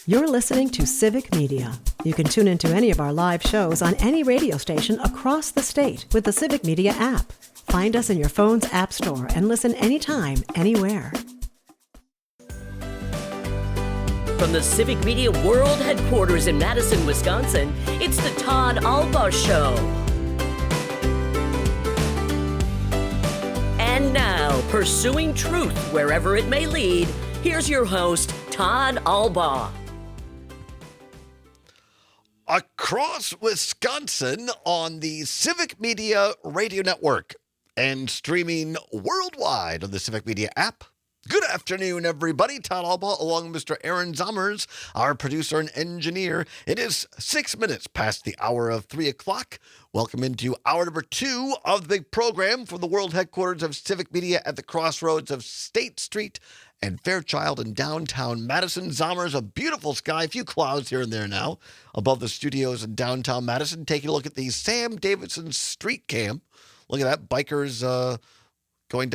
You're listening to Civic Media. You can tune into any of our live shows on any radio station across the state with the Civic Media app. Find us in your phone's app store and listen anytime, anywhere. From the Civic Media World Headquarters in Madison, Wisconsin, it's the Todd Albaugh Show. And now, pursuing truth wherever it may lead, here's your host, Todd Albaugh. Across Wisconsin on the Civic Media Radio Network and streaming worldwide on the Civic Media app. Good afternoon, everybody. Todd Albaugh along with Mr. Aaron Zommers, our producer and engineer. It is 6 minutes past the hour of 3 o'clock. Welcome into hour number 2 of the big program from the world headquarters of Civic Media at the crossroads of State Street and Fairchild in downtown Madison. Zommers, a beautiful sky, a few clouds here and there now above the studios in downtown Madison. Taking a look at the Sam Davidson Street Cam. Look at that, bikers going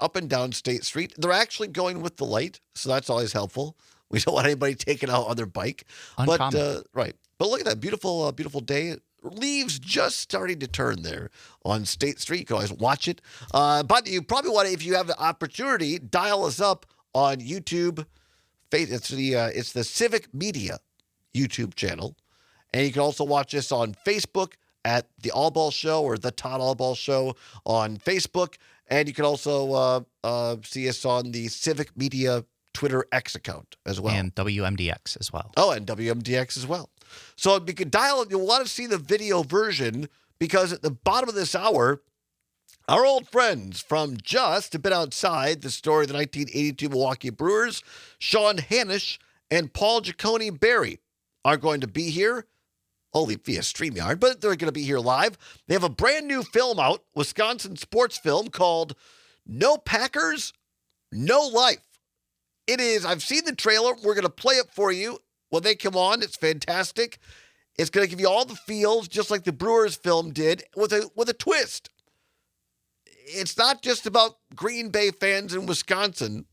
up and down State Street. They're actually going with the light, so that's always helpful. We don't want anybody taking out on their bike. Uncommon. But right. But look at that beautiful day. Leaves just starting to turn there on State Street. You can always watch it. But you probably want to, if you have the opportunity, dial us up on YouTube. It's the Civic Media YouTube channel. And you can also watch us on Facebook at The Albaugh Show or The Todd Albaugh Show on Facebook. And you can also see us on the Civic Media Twitter X account as well. And WMDX as well. Oh, and WMDX as well. So you can dial it. You'll want to see the video version because at the bottom of this hour, our old friends from just a bit outside the story of the 1982 Milwaukee Brewers, Sean Hanish and Paul Jaconi-Biery are going to be here. Only via StreamYard, but they're going to be here live. They have a brand new film out, Wisconsin sports film called No Packers, No Life. It is, I've seen the trailer. We're going to play it for you when they come on. It's fantastic. It's going to give you all the feels, just like the Brewers film did, with a twist. It's not just about Green Bay fans in Wisconsin,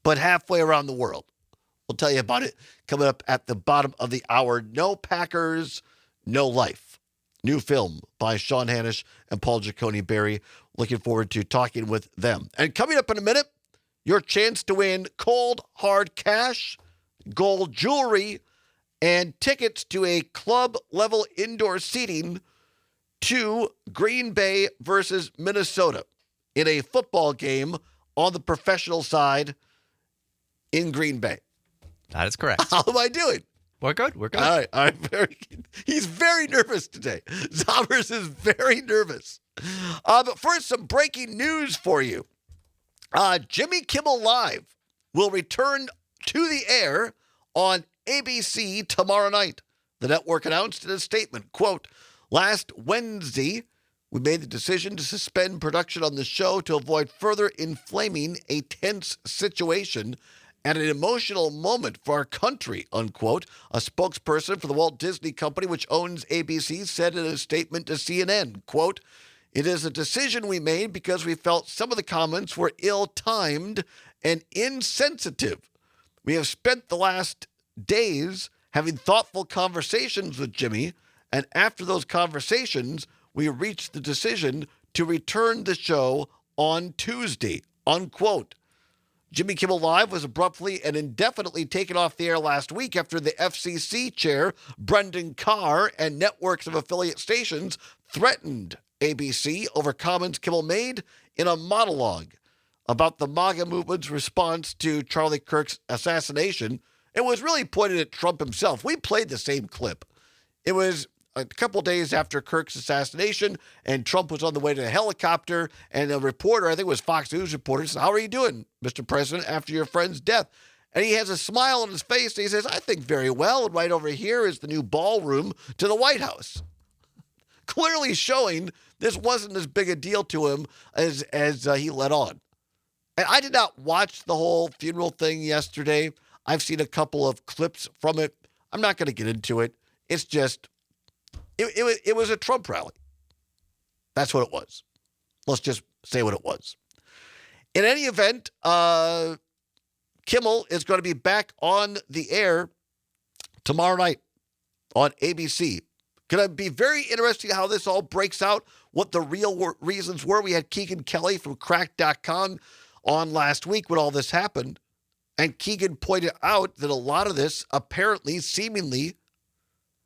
but halfway around the world. We'll tell you about it coming up at the bottom of the hour. No Packers, No Life. New film by Sean Hanish and Paul Jaconi-Biery. Looking forward to talking with them. And coming up in a minute, your chance to win cold, hard cash, gold jewelry, and tickets to a club-level indoor seating to Green Bay versus Minnesota in a football game on the professional side in Green Bay. That is correct. How am I doing? We're good. All right. He's very nervous today. Zommers is very nervous. But first, some breaking news for you. Jimmy Kimmel Live will return to the air on ABC tomorrow night. The network announced in a statement, quote, "Last Wednesday, we made the decision to suspend production on the show to avoid further inflaming a tense situation at an emotional moment for our country," unquote. A spokesperson for the Walt Disney Company, which owns ABC, said in a statement to CNN, quote, "It is a decision we made because we felt some of the comments were ill-timed and insensitive. We have spent the last days having thoughtful conversations with Jimmy, and after those conversations, we reached the decision to return the show on Tuesday," unquote. Jimmy Kimmel Live was abruptly and indefinitely taken off the air last week after the FCC chair, Brendan Carr, and networks of affiliate stations threatened ABC over comments Kimmel made in a monologue about the MAGA movement's response to Charlie Kirk's assassination. It was really pointed at Trump himself. We played the same clip. It was a couple days after Kirk's assassination, and Trump was on the way to a helicopter, and a reporter, I think it was Fox News reporter, said, "How are you doing, Mr. President, after your friend's death?" And he has a smile on his face, and he says, "I think very well, and right over here is the new ballroom to the White House." Clearly showing this wasn't as big a deal to him as he let on. And I did not watch the whole funeral thing yesterday. I've seen a couple of clips from it. I'm not going to get into it. It's just, it was a Trump rally. That's what it was. Let's just say what it was. In any event, Kimmel is going to be back on the air tomorrow night on ABC. Going to be very interesting how this all breaks out, what the real reasons were. We had Keegan Kelly from Crack.com on last week when all this happened. And Keegan pointed out that a lot of this apparently, seemingly,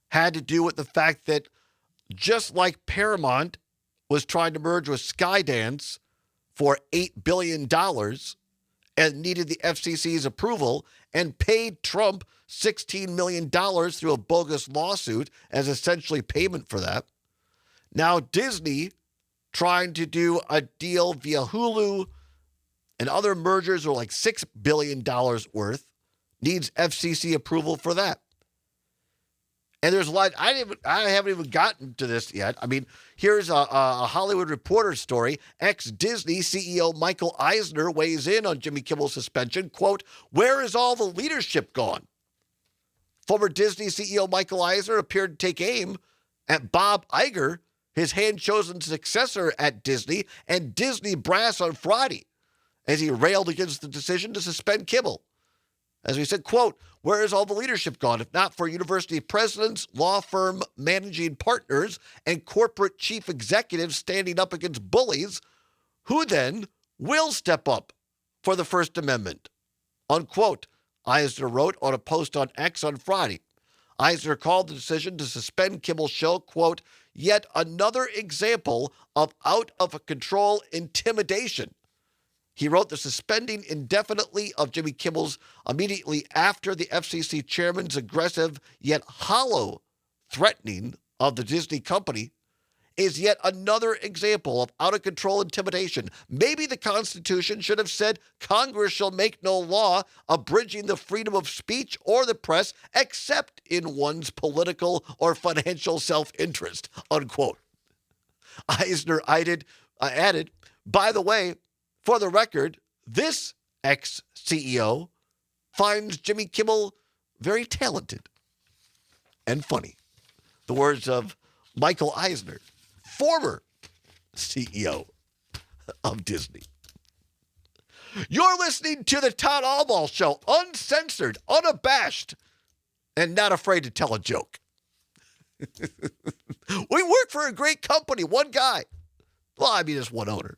had to do with the fact that just like Paramount was trying to merge with Skydance for $8 billion and needed the FCC's approval and paid Trump $16 million through a bogus lawsuit as essentially payment for that. Now Disney, trying to do a deal via Hulu and other mergers are like $6 billion worth, needs FCC approval for that. And there's a lot, I haven't even gotten to this yet. I mean, here's a Hollywood Reporter story. Ex-Disney CEO Michael Eisner weighs in on Jimmy Kimmel's suspension. Quote, "Where is all the leadership gone?" Former Disney CEO Michael Eisner appeared to take aim at Bob Iger, his hand-chosen successor at Disney, and Disney brass on Friday, as he railed against the decision to suspend Kimmel. As we said, quote, "Where has all the leadership gone? If not for university presidents, law firm managing partners, and corporate chief executives standing up against bullies, who then will step up for the First Amendment?" Unquote, Eisner wrote on a post on X on Friday. Eisner called the decision to suspend Kimmel's show, quote, "yet another example of out-of-control intimidation." He wrote the suspending indefinitely of Jimmy Kimmel's immediately after the FCC chairman's aggressive yet hollow threatening of the Disney company is yet another example of out-of-control intimidation. Maybe the Constitution should have said Congress shall make no law abridging the freedom of speech or the press except in one's political or financial self-interest, unquote. Eisner added, by the way, for the record, this ex-CEO finds Jimmy Kimmel very talented and funny. The words of Michael Eisner, former CEO of Disney. You're listening to the Todd Albaugh Show, uncensored, unabashed, and not afraid to tell a joke. We work for a great company, one guy. Well, I mean, it's one owner.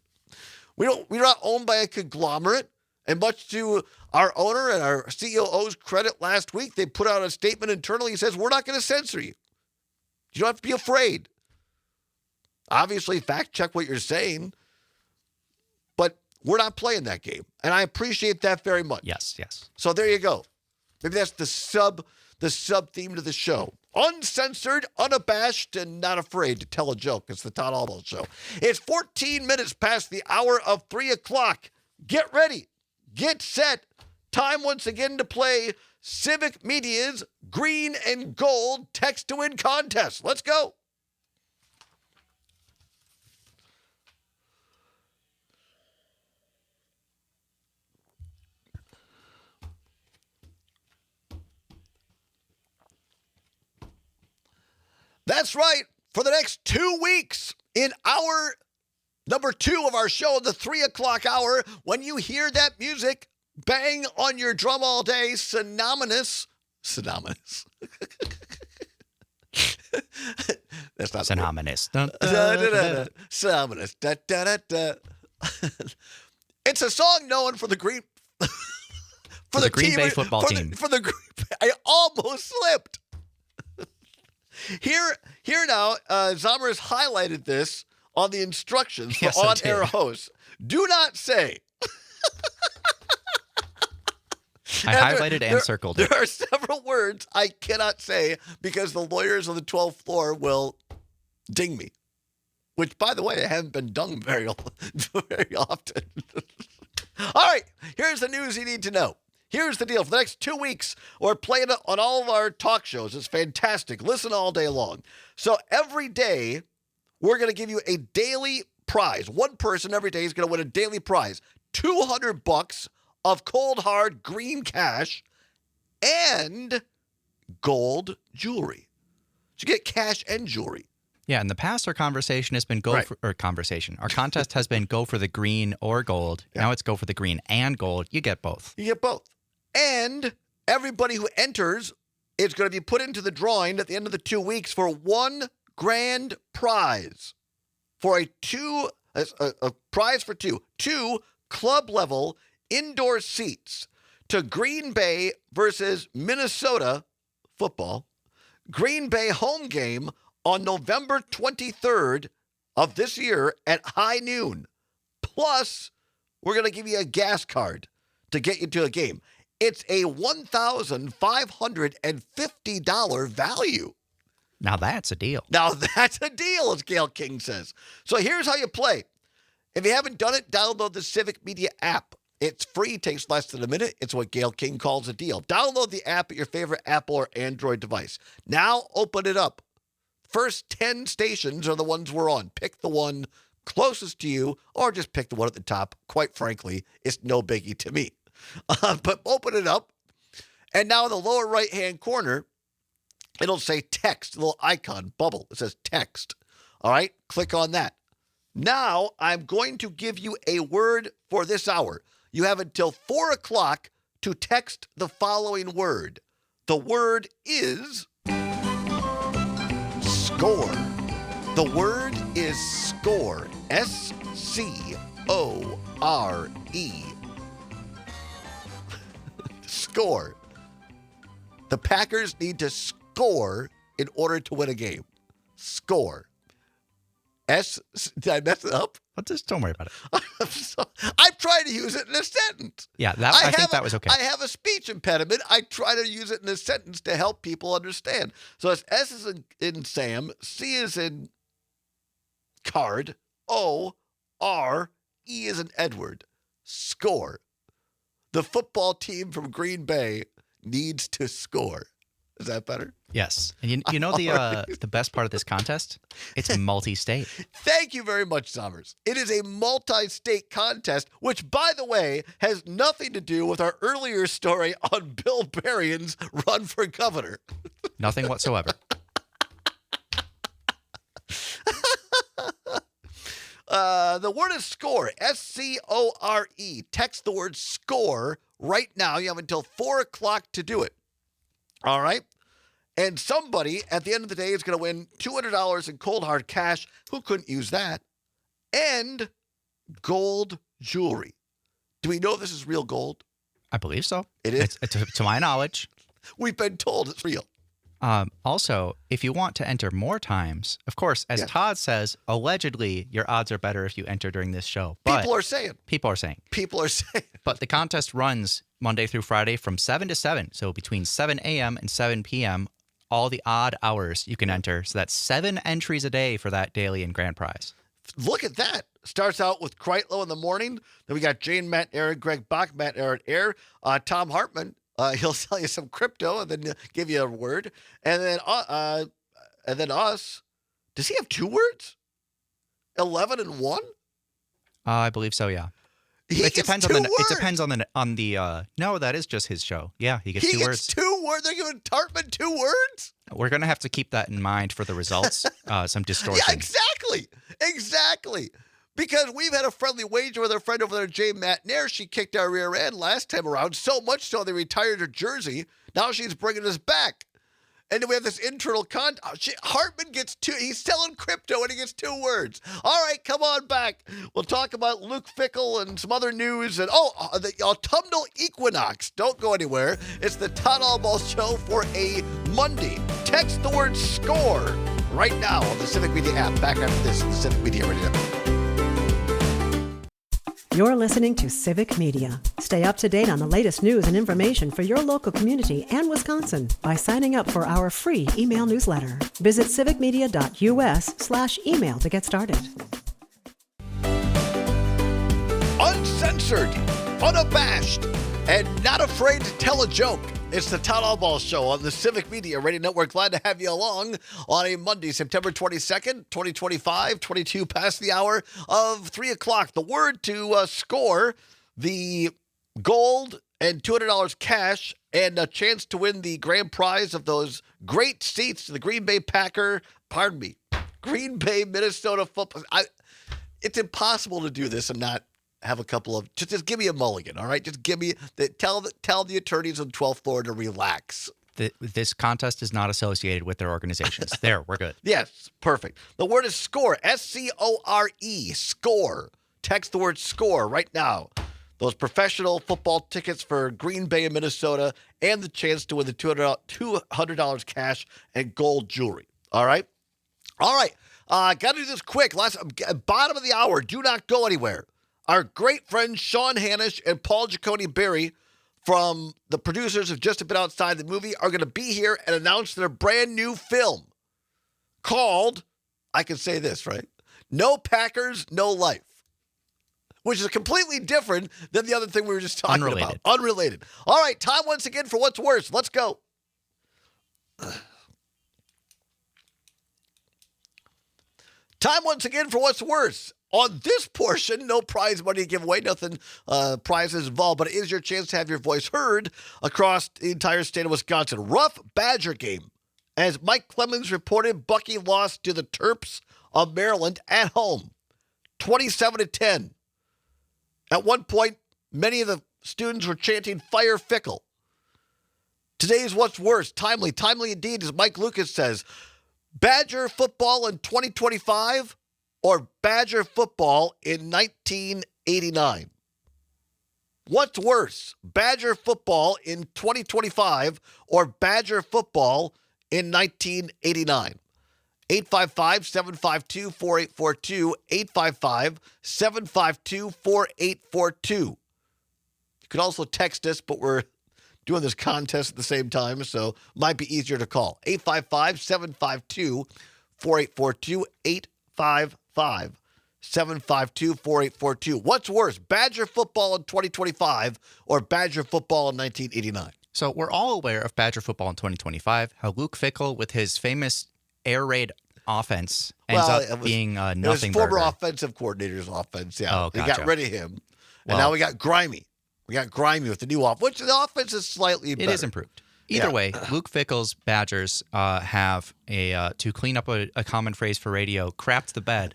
We're not owned by a conglomerate, and much to our owner and our COO's credit last week, they put out a statement internally that says, we're not going to censor you. You don't have to be afraid. Obviously, fact check what you're saying, but we're not playing that game, and I appreciate that very much. Yes. So there you go. Maybe that's the sub theme to the show. Uncensored, unabashed, and not afraid to tell a joke. It's the Todd Albaugh Show. It's 14 minutes past the hour of 3 o'clock. Get ready. Get set. Time once again to play Civic Media's Green and Gold Text to Win contest. Let's go. That's right. For the next 2 weeks, in hour number 2 of our show, the 3 o'clock hour, when you hear that music bang on your drum all day, synonymous. That's not synonymous. Synonymous. It's a song known for the Green for the Green Bay football team. I almost slipped. Here now, Zomer has highlighted this on the instructions for on-air hosts. Do not say. I highlighted and circled it. There are several words I cannot say because the lawyers on the 12th floor will ding me. Which, by the way, I haven't been done very often. All right, here's the news you need to know. Here's the deal. For the next 2 weeks, we're playing it on all of our talk shows. It's fantastic. Listen all day long. So every day, we're going to give you a daily prize. One person every day is going to win a daily prize. $200 of cold, hard, green cash and gold jewelry. So you get cash and jewelry. Yeah, in the past, our conversation has been Our contest has been go for the green or gold. Yeah. Now it's go for the green and gold. You get both. You get both. And everybody who enters is going to be put into the drawing at the end of the 2 weeks for one grand prize for a prize for two club-level indoor seats to Green Bay versus Minnesota football. Green Bay home game on November 23rd of this year at high noon. Plus, we're going to give you a gas card to get you to a game. It's a $1,550 value. Now that's a deal. As Gail King says. So here's how you play. If you haven't done it, download the Civic Media app. It's free, takes less than a minute. It's what Gail King calls a deal. Download the app at your favorite Apple or Android device. Now open it up. First 10 stations are the ones we're on. Pick the one closest to you, or just pick the one at the top. Quite frankly, it's no biggie to me. But open it up, and now in the lower right-hand corner, it'll say text, a little icon, bubble. It says text. All right, click on that. Now I'm going to give you a word for this hour. You have until 4 o'clock to text the following word. The word is score. The word is score. S-C-O-R-E. Score. The Packers need to score in order to win a game. Score. Did I mess it up? Don't worry about it. I'm trying to use it in a sentence. Yeah, I think that was okay. I have a speech impediment. I try to use it in a sentence to help people understand. So it's S is in Sam, C is in card, O-R-E is in Edward. Score. The football team from Green Bay needs to score. Is that better? Yes. And you know the best part of this contest? It's multi-state. Thank you very much, Summers. It is a multi-state contest, which, by the way, has nothing to do with our earlier story on Bill Berrien's run for governor. Nothing whatsoever. The word is score, S-C-O-R-E. Text the word score right now. You have until 4 o'clock to do it. All right? And somebody at the end of the day is going to win $200 in cold hard cash. Who couldn't use that? And gold jewelry. Do we know this is real gold? I believe so. It is? To my knowledge. We've been told it's real. Also, if you want to enter more times, of course, as Todd says, allegedly, your odds are better if you enter during this show. But People are saying. But the contest runs Monday through Friday from 7 to 7. So between 7 a.m. and 7 p.m., all the odd hours you can enter. So that's 7 entries a day for that daily and grand prize. Look at that. Starts out with Kreitlow in the morning. Then we got Jane, Matt, Aaron, Greg Bach, Matt, Aaron, Air, Tom Hartman. He'll sell you some crypto and then give you a word. And then us. Does he have 2 words? 11 and 1? I believe so, yeah. It depends on the no, that is just his show. Yeah, he gets 2 words. 2 words. They're giving Tartman 2 words? We're going to have to keep that in mind for the results. Some distortion. Yeah, exactly. Because we've had a friendly wager with our friend over there, Jay Matt Nair. She kicked our rear end last time around, so much so they retired her jersey. Now she's bringing us back. And then we have this internal Hartman gets 2. He's selling crypto and he gets 2 words. All right, come on back. We'll talk about Luke Fickell and some other news. And the autumnal equinox. Don't go anywhere. It's the Todd Allball Show for a Monday. Text the word SCORE right now on the Civic Media app. Back after this, the Civic Media Radio Network. You're listening to Civic Media. Stay up to date on the latest news and information for your local community and Wisconsin by signing up for our free email newsletter. Visit civicmedia.us/email to get started. Uncensored, unabashed, and not afraid to tell a joke. It's the Todd Allball Show on the Civic Media Radio Network. Glad to have you along on a Monday, September 22nd, 2025, 22 past the hour of 3 o'clock. The word to score the gold and $200 cash and a chance to win the grand prize of those great seats to the Green Bay Minnesota football. It's impossible to do this and not have a couple of, just give me a mulligan, all right? Just give me, tell the attorneys on 12th floor to relax. This contest is not associated with their organizations. There, we're good. Yes, perfect. The word is SCORE, S-C-O-R-E, SCORE. Text the word SCORE right now. Those professional football tickets for Green Bay and Minnesota and the chance to win the $200 cash and gold jewelry. All right? All right. Got to do this quick. Bottom of the hour. Do not go anywhere. Our great friends Sean Hanish and Paul Jaconi-Biery from the producers of Just a Bit Outside the Movie are going to be here and announce their brand new film called, I can say this, right? No Packers, No Life. Which is completely different than the other thing we were just talking about. Unrelated. All right, time once again for What's Worse. Let's go. Time once again for What's Worse. On this portion, no prize money to give away, nothing prizes involved, but it is your chance to have your voice heard across the entire state of Wisconsin. Rough Badger game. As Mike Clemens reported, Bucky lost to the Terps of Maryland at home, 27-10. At one point, many of the students were chanting "Fire Fickle." Today's What's Worse, timely indeed, as Mike Lucas says. Badger football in 2025 or Badger football in 1989? What's worse, Badger football in 2025 or Badger football in 1989? 855-752-4842, 855-752-4842. You can also text us, but we're doing this contest at the same time, so it might be easier to call. 855-752-4842, 855-752-4842. What's worse, Badger football in 2025 or Badger football in 1989? So we're all aware of Badger football in 2025, how Luke Fickell, with his famous air raid offense, ends up being nothing. It was former offensive coordinator's offense, yeah. Oh, gotcha. They got rid of him, and now we got Grimy. We got Grimy with the new offense, which the offense is slightly better. It is improved. Either way, Luke Fickell's Badgers have to clean up a common phrase for radio, crapped the bed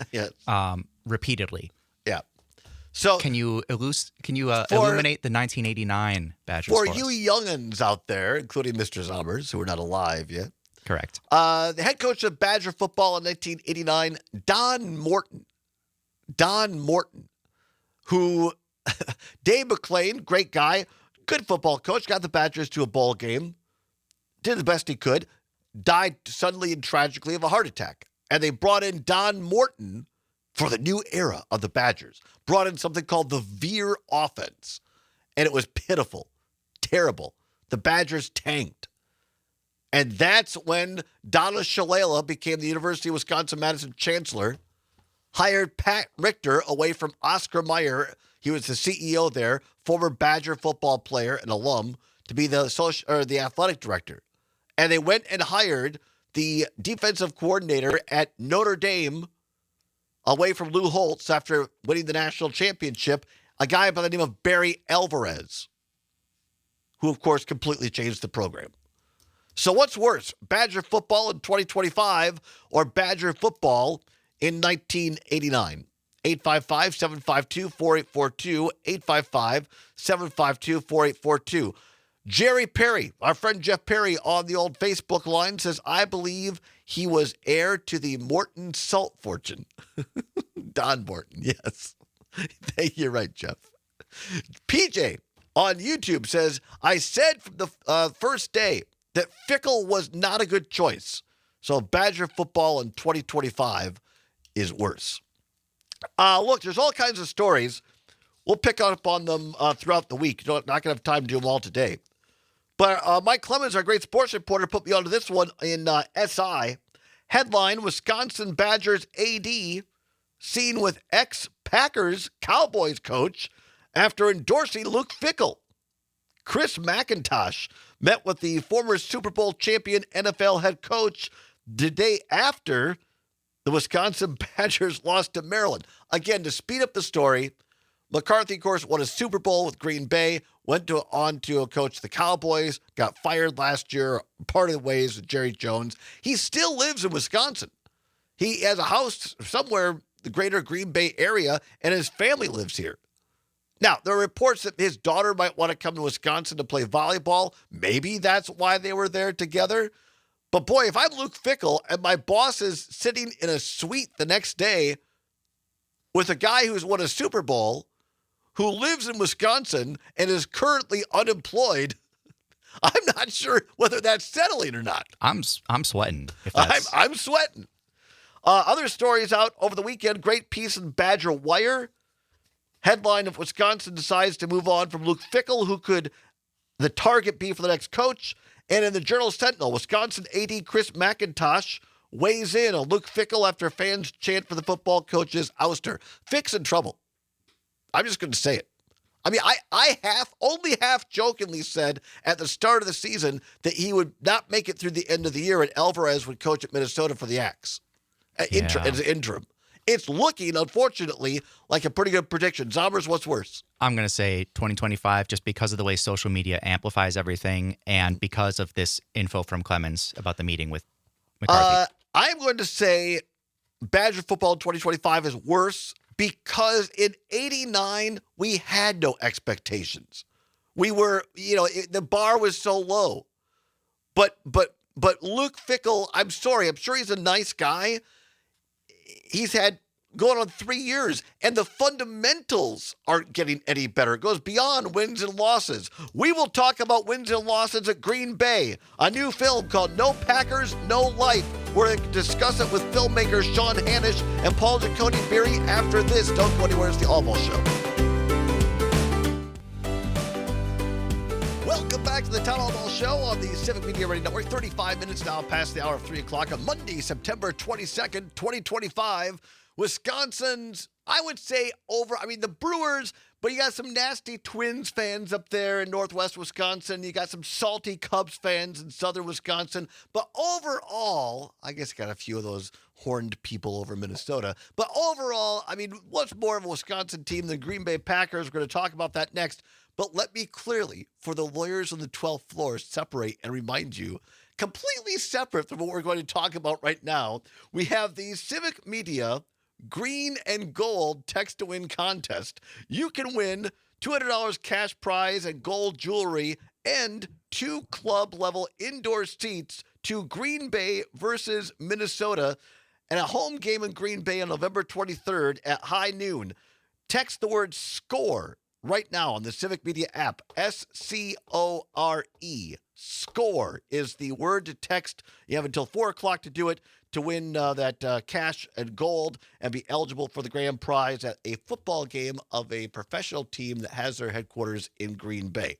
repeatedly. Yeah. So can you illuminate the 1989 Badgers for you young'uns out there, including Mr. Zommers, who are not alive yet? Correct. The head coach of Badger football in 1989, Don Morton, who Dave McClain, great guy, good football coach, got the Badgers to a bowl game, did the best he could, died suddenly and tragically of a heart attack. And they brought in Don Morton for the new era of the Badgers. Brought in something called the Veer offense. And it was pitiful, terrible. The Badgers tanked. And that's when Donna Shalala became the University of Wisconsin-Madison chancellor, hired Pat Richter away from Oscar Mayer. He was the CEO there, former Badger football player and alum, to be the athletic director. And they went and hired the defensive coordinator at Notre Dame away from Lou Holtz after winning the national championship, a guy by the name of Barry Alvarez, who, of course, completely changed the program. So what's worse, Badger football in 2025 or Badger football in 1989? 855-752-4842, 855-752-4842. Jerry Perry, our friend Jeff Perry on the old Facebook line says, I believe he was heir to the Morton salt fortune. Don Morton, yes. Thank you, right, Jeff. PJ on YouTube says, I said from the first day that Fickell was not a good choice. So Badger football in 2025 is worse. Look, there's all kinds of stories. We'll pick up on them throughout the week. Not going to have time to do them all today. But Mike Clemens, our great sports reporter, put me onto this one in SI. Headline, Wisconsin Badgers AD seen with ex-Packers Cowboys coach after endorsing Luke Fickell. Chris McIntosh met with the former Super Bowl champion NFL head coach the day after the Wisconsin Badgers lost to Maryland. Again, to speed up the story, McCarthy, of course, won a Super Bowl with Green Bay, went on to coach the Cowboys, got fired last year, parted ways with Jerry Jones. He still lives in Wisconsin. He has a house somewhere in the greater Green Bay area, and his family lives here. Now, there are reports that his daughter might want to come to Wisconsin to play volleyball. Maybe that's why they were there together. But boy, if I'm Luke Fickell and my boss is sitting in a suite the next day with a guy who's won a Super Bowl, who lives in Wisconsin and is currently unemployed, I'm not sure whether that's settling or not. I'm sweating. If that's... I'm sweating. Other stories out over the weekend. Great piece in Badger Wire. Headline: if Wisconsin decides to move on from Luke Fickell, who could the target be for the next coach? And in the Journal-Sentinel, Wisconsin AD Chris McIntosh weighs in on Luke Fickell after fans chant for the football coach's ouster. Fick's in trouble. I'm just going to say it. I mean, I only half jokingly said at the start of the season that he would not make it through the end of the year and Alvarez would coach at Minnesota for the Axe as an interim. It's looking, unfortunately, like a pretty good prediction. Zombers, what's worse? I'm going to say 2025 just because of the way social media amplifies everything and because of this info from Clemens about the meeting with McCarthy. I'm going to say Badger football 2025 is worse because in 89, we had no expectations. We were, the bar was so low. But Luke Fickell, I'm sorry, I'm sure he's a nice guy. He's had going on 3 years, and the fundamentals aren't getting any better. It goes beyond wins and losses. We will talk about wins and losses at Green Bay, a new film called No Packers, No Life. We're going to discuss it with filmmakers Sean Hanish and Paul Jaconi-Biery after this. Don't go anywhere. It's the All Ball Show. Welcome back to the Todd All Ball Show on the Civic Media Radio Network. 35 minutes now past the hour of 3 o'clock on Monday, September 22nd, 2025. Wisconsin's, I would say, the Brewers, but you got some nasty Twins fans up there in northwest Wisconsin. You got some salty Cubs fans in southern Wisconsin. But overall, I guess you got a few of those horned people over in Minnesota. But overall, what's more of a Wisconsin team than Green Bay Packers? We're going to talk about that next. But let me clearly, for the lawyers on the 12th floor, separate and remind you, completely separate from what we're going to talk about right now, we have the Civic Media Green and Gold Text to Win contest. You can win $200 cash prize and gold jewelry and 2 club-level indoor seats to Green Bay versus Minnesota and a home game in Green Bay on November 23rd at high noon. Text the word SCORE right now on the Civic Media app, SCORE. SCORE is the word to text. You have until 4 o'clock to do it to win that cash and gold and be eligible for the grand prize at a football game of a professional team that has their headquarters in Green Bay.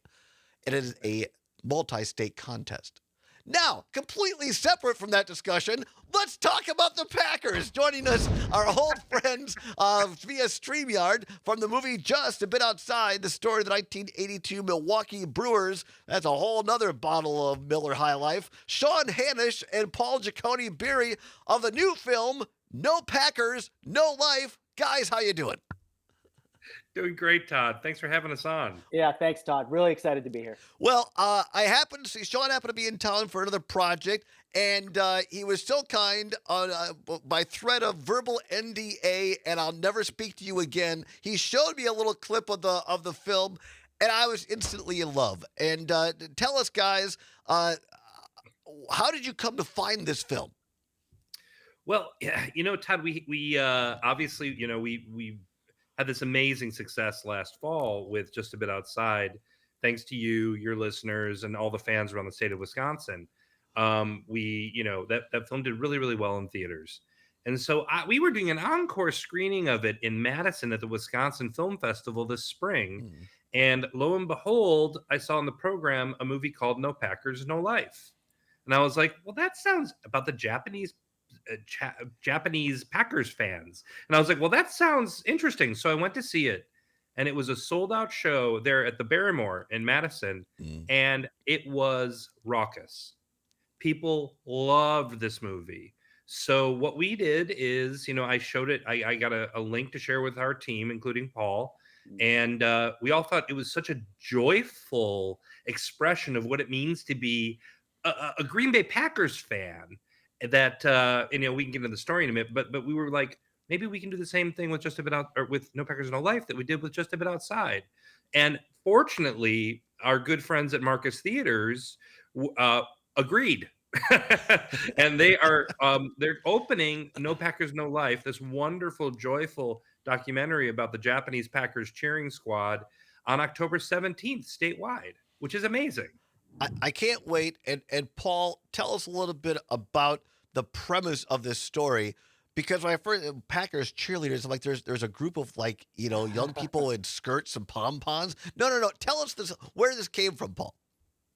It is a multi-state contest. Now, completely separate from that discussion, let's talk about the Packers. Joining us, our old friends via StreamYard from the movie Just a Bit Outside, the story of the 1982 Milwaukee Brewers. That's a whole nother bottle of Miller High Life. Sean Hanish and Paul Jaconi-Biery of the new film, No Packers, No Life. Guys, how you doing? Doing great, Todd. Thanks for having us on. Yeah, thanks, Todd. Really excited to be here. Well, I happened to see Sean happened to be in town for another project, and he was so kind by threat of verbal NDA, and I'll never speak to you again. He showed me a little clip of the film, and I was instantly in love. And tell us, guys, how did you come to find this film? Well, yeah, Todd, we obviously, we had this amazing success last fall with Just a Bit Outside, thanks to you, your listeners, and all the fans around the state of Wisconsin. That film did really, really well in theaters. And so we were doing an encore screening of it in Madison at the Wisconsin Film Festival this spring. And lo and behold, I saw in the program a movie called No Packers, No Life. And I was like, well, that sounds about the Japanese Packers fans. And I was like, well, that sounds interesting. So I went to see it, and it was a sold-out show there at the Barrymore in Madison, and it was raucous. People loved this movie. So what we did is, I showed it. I got a link to share with our team, including Paul, and we all thought it was such a joyful expression of what it means to be a Green Bay Packers fan that we can get into the story in a minute, but we were like, maybe we can do the same thing with Just a Bit Out, or with No Packers, No Life, that we did with Just a Bit Outside. And fortunately, our good friends at Marcus Theaters agreed. And they're opening No Packers, No Life, this wonderful, joyful documentary about the Japanese Packers cheering squad, on October 17th statewide, which is amazing. I can't wait. And Paul, tell us a little bit about the premise of this story. Because when I first Packers cheerleaders, I'm like, there's a group of young people in skirts and pom-poms. No. Tell us where this came from, Paul.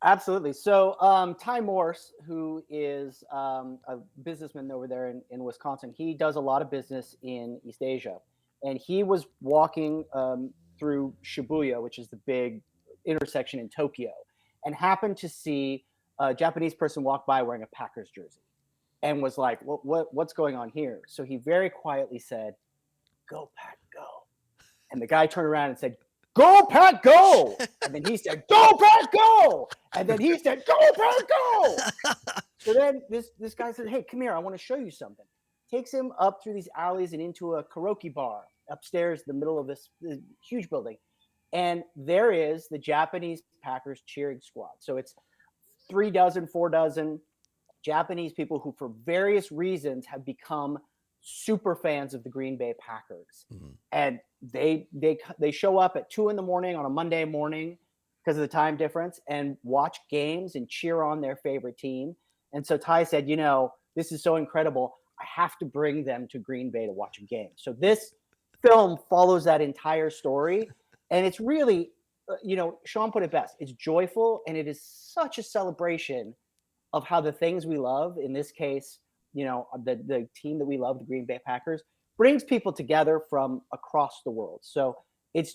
Absolutely. So Ty Morse, who is a businessman over there in Wisconsin, he does a lot of business in East Asia. And he was walking through Shibuya, which is the big intersection in Tokyo, and happened to see a Japanese person walk by wearing a Packers jersey. And was like, what's going on here? So he very quietly said, "Go Pack, go." And the guy turned around and said, "Go Pack, go." And then he said, "Go Pack, go." And then he said, "Go Pack, go." So then this guy said, "Hey, come here. I want to show you something." Takes him up through these alleys and into a karaoke bar upstairs in the middle of this huge building. And there is the Japanese Packers cheering squad. So it's 4 dozen Japanese people who, for various reasons, have become super fans of the Green Bay Packers. Mm-hmm. And they show up at 2 a.m. on a Monday morning because of the time difference and watch games and cheer on their favorite team. And so Ty said, this is so incredible. I have to bring them to Green Bay to watch a game. So this film follows that entire story. And it's really, Sean put it best. It's joyful, and it is such a celebration of how the things we love, in this case, the team that we love, the Green Bay Packers, brings people together from across the world. So it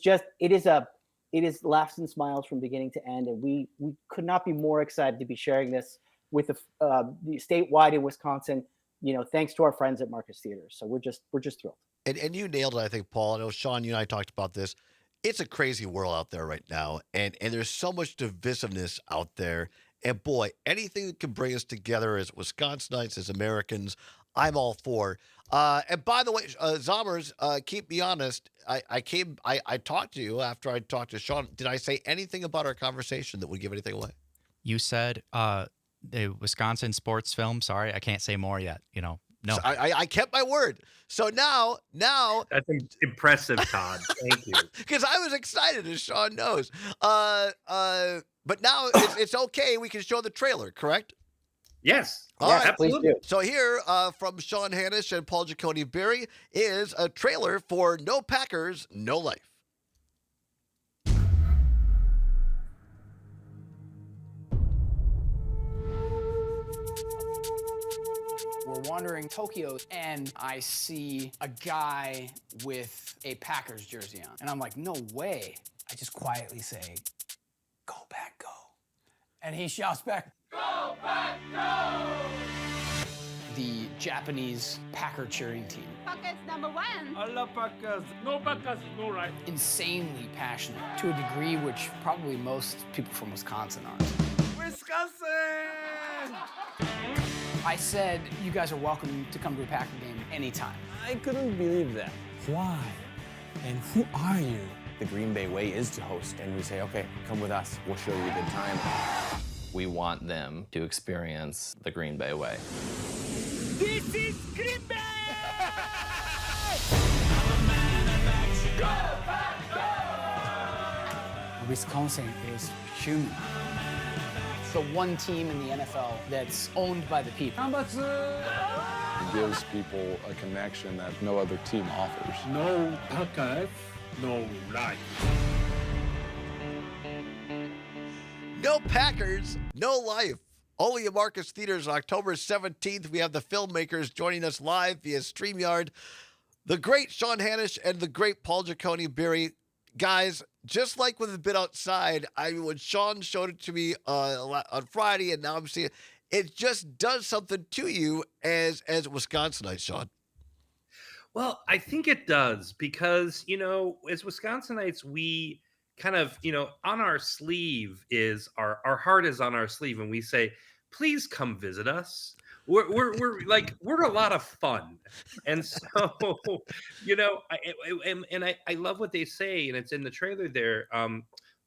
is laughs and smiles from beginning to end. And we could not be more excited to be sharing this with the statewide in Wisconsin, thanks to our friends at Marcus Theaters. So we're just thrilled. And you nailed it, I think, Paul. I know, Sean, you and I talked about this. It's a crazy world out there right now. And there's so much divisiveness out there. And boy, anything that can bring us together as Wisconsinites, as Americans, I'm all for. And by the way, Zommers, keep me honest. I talked to you after I talked to Sean. Did I say anything about our conversation that would give anything away? You said the Wisconsin sports film. Sorry, I can't say more yet. No. So I kept my word. So now that's impressive, Todd. Thank you. Because I was excited, as Sean knows. But now it's okay. We can show the trailer, correct? Yes. All right. Please do. So here from Sean Hanish and Paul Jaconi-Biery is a trailer for No Packers, No Life. We're wandering Tokyo, and I see a guy with a Packers jersey on. And I'm like, no way. I just quietly say, "Go Pack, go." And he shouts back, "Go Pack, go!" The Japanese Packer cheering team. Packers #1. I love Packers. No Packers, no life. Insanely passionate, to a degree which probably most people from Wisconsin aren't. Wisconsin! I said, you guys are welcome to come to a Packer game anytime. I couldn't believe that. Why? And who are you? The Green Bay way is to host, and we say, okay, come with us. We'll show you a good time. We want them to experience the Green Bay way. This is Green Bay! Wisconsin is human. The one team in the NFL that's owned by the people. It gives people a connection that no other team offers. No Packers, no life. No Packers, no life. Only at Marcus Theaters on October 17th. We have the filmmakers joining us live via StreamYard. The great Sean Hanish and the great Paul Jaconi-Biery. Guys, just like with A Bit Outside, when Sean showed it to me on Friday, and now I'm seeing it just does something to you as Wisconsinites, Sean. Well, I think it does because, as Wisconsinites, we kind of, on our sleeve is our heart is on our sleeve, and we say, please come visit us. we're a lot of fun, and so I love what they say, and it's in the trailer there.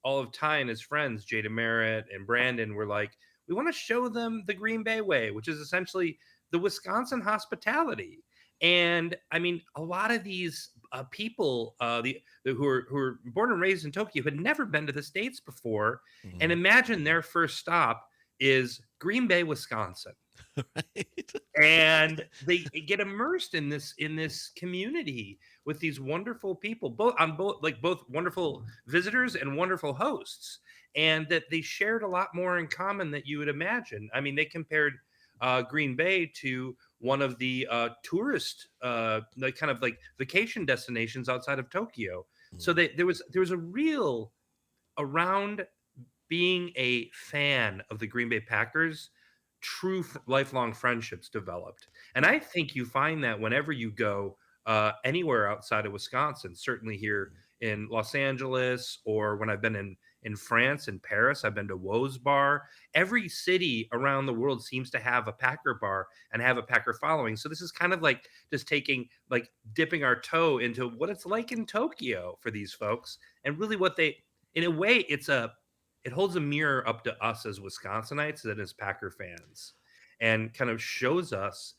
All of Ty and his friends, Jada Merritt and Brandon, were like, we want to show them the Green Bay way, which is essentially the Wisconsin hospitality. And I mean, a lot of these people, who are born and raised in Tokyo, had never been to the States before, and imagine their first stop is Green Bay, Wisconsin. Right. And they get immersed in this community with these wonderful people, both wonderful visitors and wonderful hosts, and that they shared a lot more in common than you would imagine. I mean, they compared Green Bay to one of the tourist like kind of like vacation destinations outside of Tokyo. So there was a real around being a fan of the Green Bay Packers, true lifelong friendships developed. And I think you find that whenever you go anywhere outside of Wisconsin, certainly here in Los Angeles, or when I've been in France, in Paris, I've been to Woe's Bar. Every city around the world seems to have a Packer bar and have a Packer following. So this is kind of like just dipping our toe into what it's like in Tokyo for these folks. And really what in a way, it holds a mirror up to us as Wisconsinites and as Packer fans, and kind of shows us,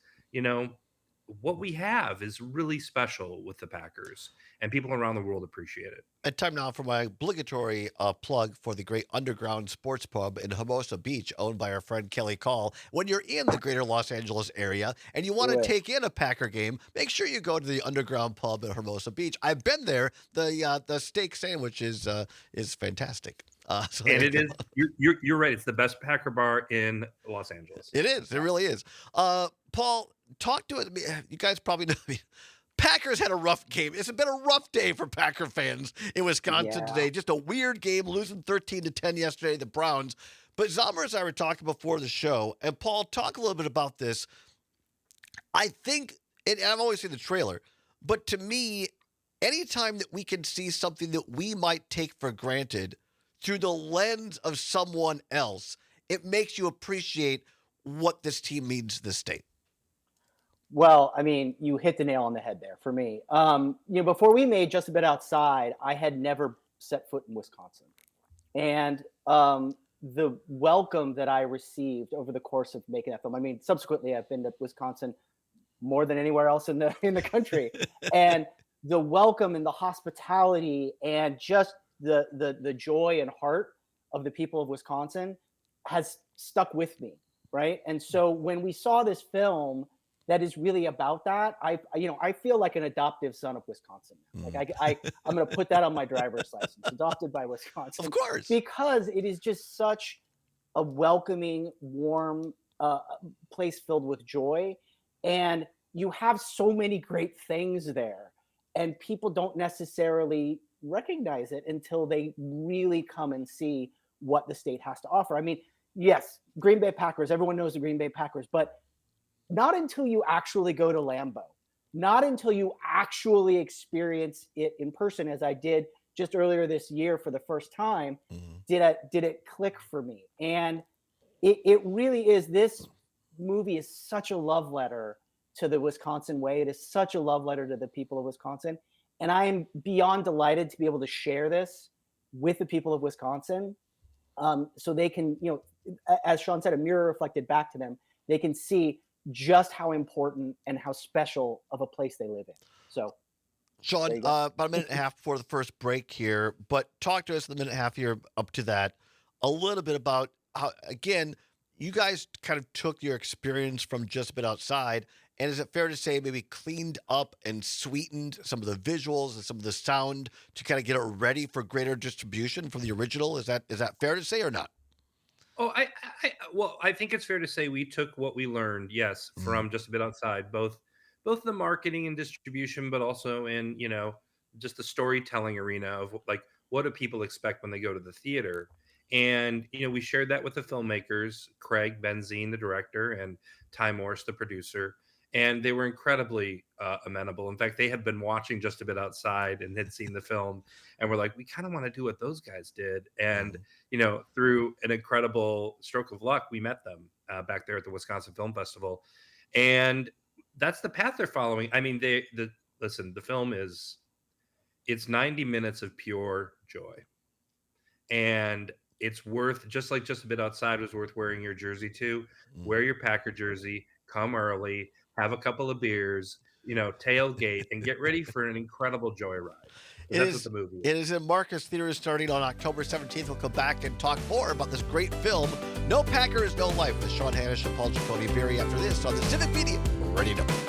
what we have is really special with the Packers, and people around the world appreciate it. And time now for my obligatory plug for the great Underground Sports Pub in Hermosa Beach, owned by our friend Kelly Call. When you're in the greater Los Angeles area and you want to take in a Packer game, make sure you go to the Underground Pub in Hermosa Beach. I've been there. The steak sandwich is fantastic. And it is. You're right. It's the best Packer bar in Los Angeles. It is. It really is. Paul, talk to it. You guys probably know me. Packers had a rough game. It's been a rough day for Packer fans in Wisconsin today. Just a weird game, losing 13-10 yesterday, the Browns. But Zomer and I were talking before the show, and Paul, talk a little bit about this. I think, and I've always seen the trailer, but to me, anytime that we can see something that we might take for granted through the lens of someone else, it makes you appreciate what this team means to the state. Well, I mean, you hit the nail on the head there for me. Before we made Just a Bit Outside, I had never set foot in Wisconsin. And the welcome that I received over the course of making that film, I mean, subsequently, I've been to Wisconsin more than anywhere else in the country. And the welcome and the hospitality and just the joy and heart of the people of Wisconsin has stuck with me, right? And so when we saw this film that is really about that, I feel like an adoptive son of Wisconsin. Like I'm going to put that on my driver's license, adopted by Wisconsin. Of course. Because it is just such a welcoming, warm place filled with joy. And you have so many great things there, and people don't necessarily recognize it until they really come and see what the state has to offer. I mean, yes, Green Bay Packers, everyone knows the Green Bay Packers, but not until you actually go to Lambeau, not until you actually experience it in person, as I did just earlier this year for the first time, did it click for me. And it really is. This movie is such a love letter to the Wisconsin way. It is such a love letter to the people of Wisconsin. And I am beyond delighted to be able to share this with the people of Wisconsin, so they can, as Sean said, a mirror reflected back to them. They can see just how important and how special of a place they live in. So, Sean, about a minute and a half before the first break here, but talk to us in the minute and a half here up to that a little bit about how, again, you guys kind of took your experience from Just a Bit Outside, and is it fair to say maybe cleaned up and sweetened some of the visuals and some of the sound to kind of get it ready for greater distribution from the original? Is that fair to say or not? Oh, I think it's fair to say we took what we learned, yes, from Just a Bit Outside, both the marketing and distribution, but also in, just the storytelling arena of like, what do people expect when they go to the theater? And, we shared that with the filmmakers, Craig Benzine, the director, and Ty Morse, the producer. And they were incredibly amenable. In fact, they had been watching Just a Bit Outside and had seen the film, and were like, we kind of want to do what those guys did. And, through an incredible stroke of luck, we met them. back there at the Wisconsin Film Festival, and that's the path they're following. I mean, listen. The film it's 90 minutes of pure joy, and it's worth, just like Just a Bit Outside was worth wearing your jersey to. Wear your Packer jersey, come early, have a couple of beers, tailgate, and get ready for an incredible joyride. That's what the movie is. It is in Marcus Theaters starting on October 17th. We'll come back and talk more about this great film, No Packers, No Life, with Sean Hanish and Paul Jaconi-Biery after this on the Civic Media Radio Network.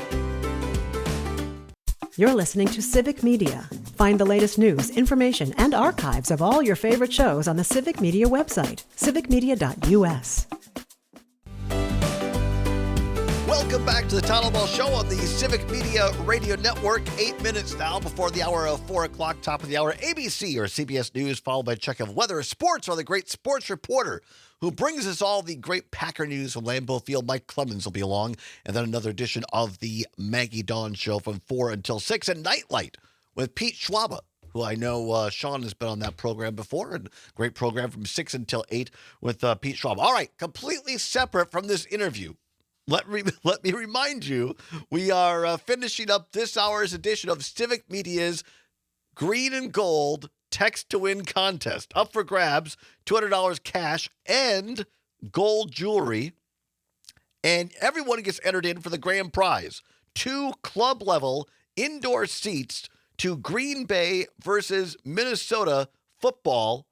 You're listening to Civic Media. Find the latest news, information, and archives of all your favorite shows on the Civic Media website, civicmedia.us. Welcome back to the Todd Ball Show on the Civic Media Radio Network. 8 minutes now before the hour of 4 o'clock, top of the hour, ABC or CBS News, followed by a check of weather, sports, or the great sports reporter who brings us all the great Packer news from Lambeau Field. Mike Clemens will be along. And then another edition of the Maggie Dawn Show from 4 until 6. And Nightlight with Pete Schwaba, who I know Sean has been on that program before. And great program from 6 until 8 with Pete Schwaba. All right, completely separate from this interview. Let me remind you, we are finishing up this hour's edition of Civic Media's Green and Gold Text to Win contest. Up for grabs, $200 cash and gold jewelry. And everyone gets entered in for the grand prize. 2 club-level indoor seats to Green Bay versus Minnesota football,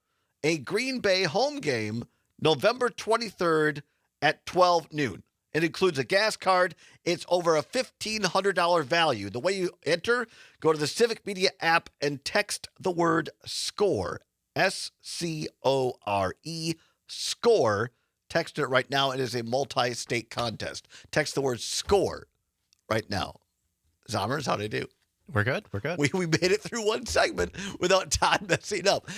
a Green Bay home game, November 23rd at 12 noon. It includes a gas card. It's over a $1,500 value. The way you enter, go to the Civic Media app and text the word SCORE, SCORE, SCORE. Text it right now. It is a multi-state contest. Text the word SCORE right now. Zommers, how'd I do? We're good. We're good. We made it through one segment without Todd messing up.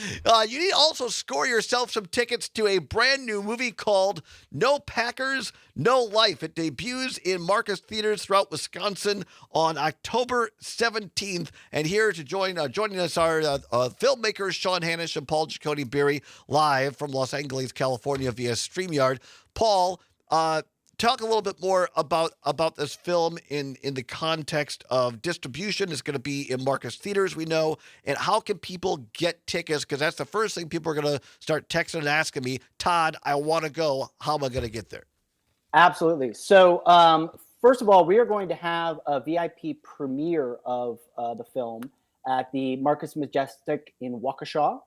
You need to also score yourself some tickets to a brand new movie called No Packers, No Life. It debuts in Marcus Theaters throughout Wisconsin on October 17th. And here to joining us are filmmakers Sean Hanish and Paul Jaconi-Biery, live from Los Angeles, California via StreamYard. Paul, talk a little bit more about this film in the context of distribution. It's going to be in Marcus Theaters, we know. And how can people get tickets? Because that's the first thing people are going to start texting and asking me. Todd, I want to go. How am I going to get there? Absolutely. So first of all, we are going to have a VIP premiere of the film at the Marcus Majestic in Waukesha.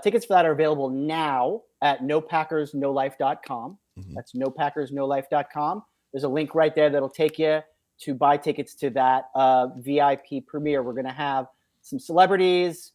Tickets for that are available now at nopackersnolife.com. That's nopackersnolife.com. There's a link right there that'll take you to buy tickets to that VIP premiere. We're going to have some celebrities,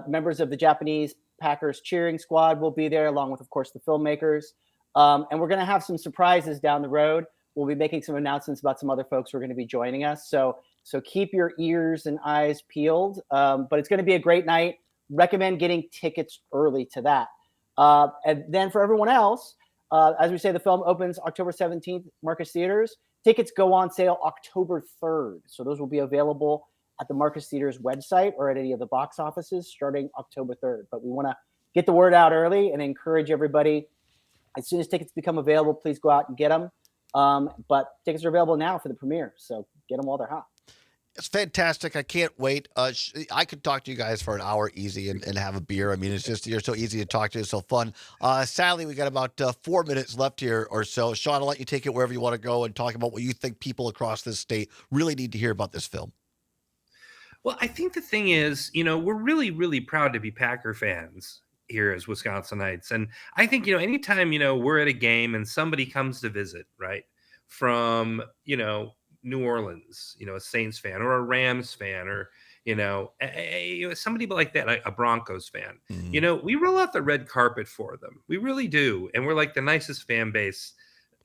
members of the Japanese Packers cheering squad will be there, along with, of course, the filmmakers. And we're going to have some surprises down the road. We'll be making some announcements about some other folks who are going to be joining us. So keep your ears and eyes peeled. But it's going to be a great night. Recommend getting tickets early to that. And then for everyone else, as we say, the film opens October 17th, Marcus Theaters. Tickets go on sale October 3rd. So those will be available at the Marcus Theaters website or at any of the box offices starting October 3rd. But we want to get the word out early and encourage everybody. As soon as tickets become available, please go out and get them. But tickets are available now for the premiere. So get them while they're hot. It's fantastic. I can't wait. I could talk to you guys for an hour easy and have a beer. I mean, it's just, you're so easy to talk to. It's so fun. Sadly, we got about 4 minutes left here or so. Sean, I'll let you take it wherever you want to go and talk about what you think people across this state really need to hear about this film. Well, I think the thing is, we're really, really proud to be Packer fans here as Wisconsinites. And I think, anytime, we're at a game and somebody comes to visit, right, from, New Orleans, a Saints fan or a Rams fan or, somebody like that, a Broncos fan, we roll out the red carpet for them. We really do. And we're like the nicest fan base,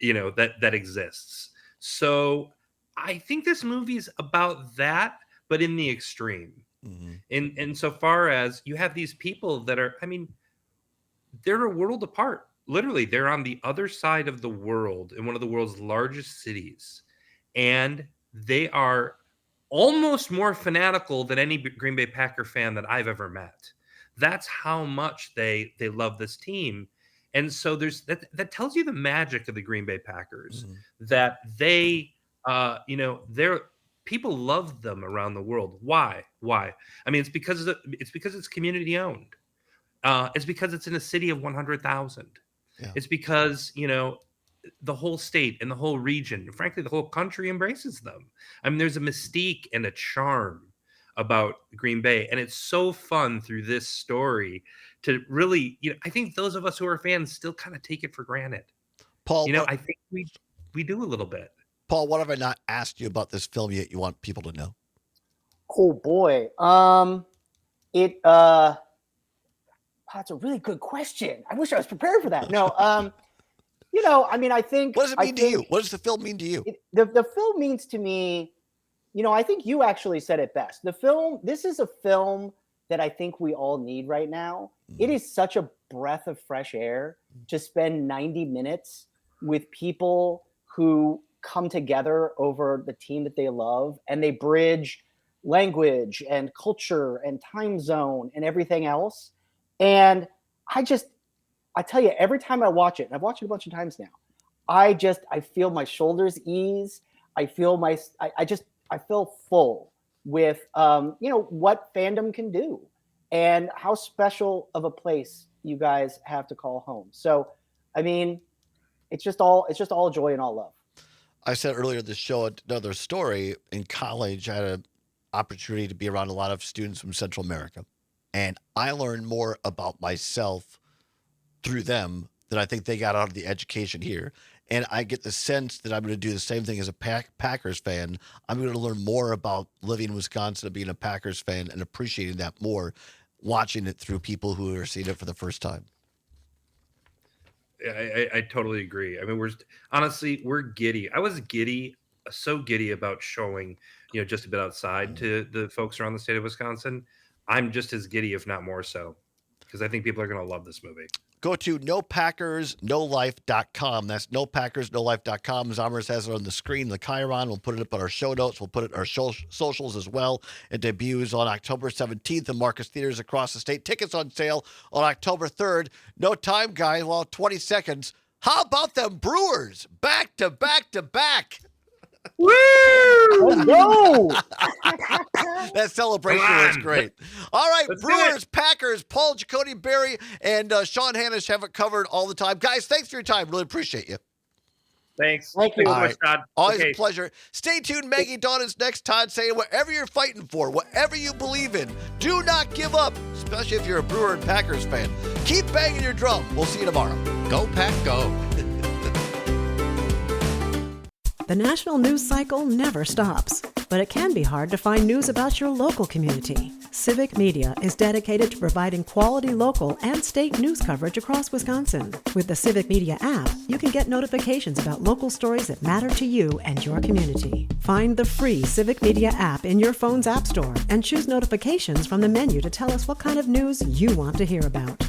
that exists. So I think this movie's about that, but in the extreme. In so far as you have these people that are, they're a world apart. Literally, they're on the other side of the world in one of the world's largest cities. And they are almost more fanatical than any Green Bay Packer fan that I've ever met. That's how much they love this team. And so there's that tells you the magic of the Green Bay Packers, that they, they're people love them around the world. Why? I mean, it's because it's community owned. It's because it's in a city of 100,000. Yeah. It's because, the whole state and the whole region, frankly, the whole country embraces them. I mean, there's a mystique and a charm about Green Bay. And it's so fun through this story to really, I think those of us who are fans still kind of take it for granted. Paul, I think we do a little bit. Paul, what have I not asked you about this film yet you want people to know? Oh boy. That's a really good question. I wish I was prepared for that. No, I mean, I think. What does it mean to you? What does the film mean to you? The film means to me, I think you actually said it best. This is a film that I think we all need right now. It is such a breath of fresh air to spend 90 minutes with people who come together over the team that they love, and they bridge language and culture and time zone and everything else. And I tell you, every time I watch it, and I've watched it a bunch of times now, I feel my shoulders ease. I feel I feel full with, what fandom can do and how special of a place you guys have to call home. So, I mean, it's just all joy and all love. I said earlier in the show, another story. In college, I had an opportunity to be around a lot of students from Central America. And I learned more about myself through them than I think they got out of the education here. And I get the sense that I'm going to do the same thing as a Packers fan. I'm going to learn more about living in Wisconsin and being a Packers fan and appreciating that more, watching it through people who are seeing it for the first time. I totally agree. I mean, we're giddy. I was so giddy about showing, just a bit outside to the folks around the state of Wisconsin. I'm just as giddy, if not more so, because I think people are going to love this movie. Go to nopackersnolife.com. That's nopackersnolife.com. Zomers has it on the screen, the Chiron. We'll put it up on our show notes. We'll put it on our socials as well. It debuts on October 17th in Marcus Theaters across the state. Tickets on sale on October 3rd. No time, guys. Well, 20 seconds. How about them Brewers? Back to back to back. Woo! No! That celebration was great. All right, Brewers, Packers, Paul Jaconi-Biery, and Sean Hanish have it covered all the time. Guys, thanks for your time. Really appreciate you. Thanks. Thank you. All right. Todd. Always a pleasure. Stay tuned. Maggie Dawn is next. Todd saying, whatever you're fighting for, whatever you believe in, do not give up, especially if you're a Brewer and Packers fan. Keep banging your drum. We'll see you tomorrow. Go Pack, go. The national news cycle never stops, but it can be hard to find news about your local community. Civic Media is dedicated to providing quality local and state news coverage across Wisconsin. With the Civic Media app, you can get notifications about local stories that matter to you and your community. Find the free Civic Media app in your phone's app store and choose notifications from the menu to tell us what kind of news you want to hear about.